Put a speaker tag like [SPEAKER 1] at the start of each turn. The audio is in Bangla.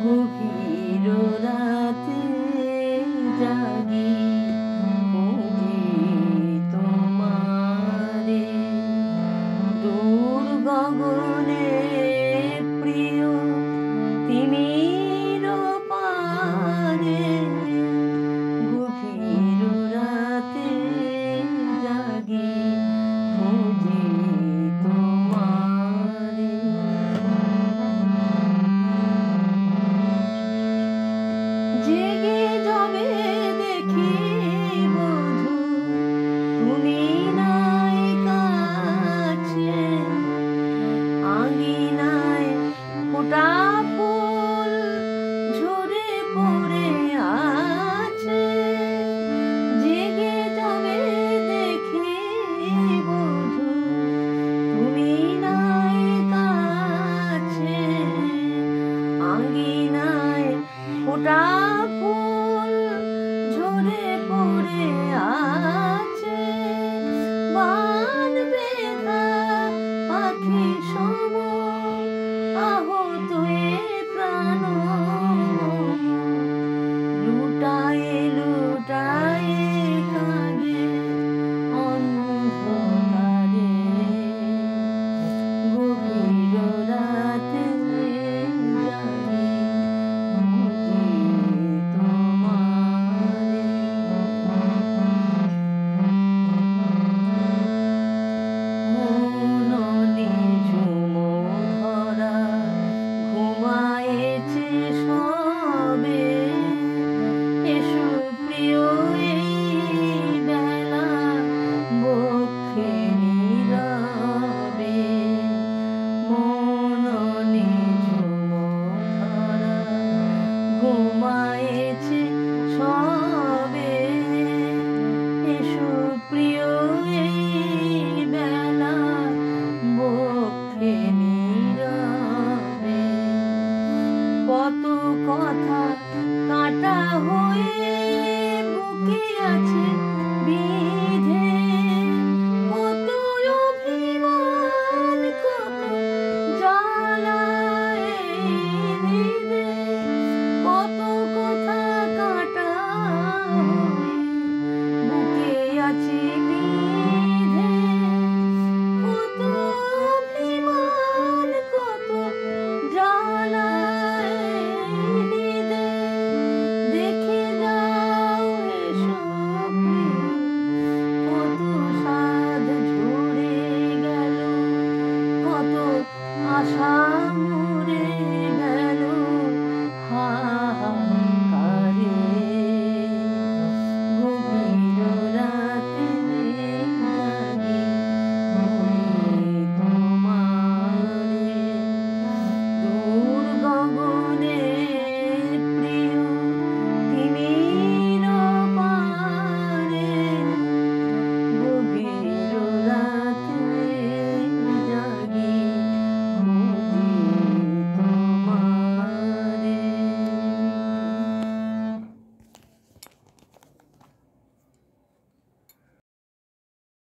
[SPEAKER 1] গভীর রাতে জাগি খুঁজি তোমারে, দূর গগনে প্রিয় তিমির পারে, গভীর রাতে জাগি খুঁজি তোমারে। জেগে যবে দেখি বধূ তুমি নাই কাছে, আঙিনায় ফোটা ফুল ঝরে পড়ে আছে। জেগে যবে দেখি বধূ তুমি নাই কাছে, আঙিনায় ফোটা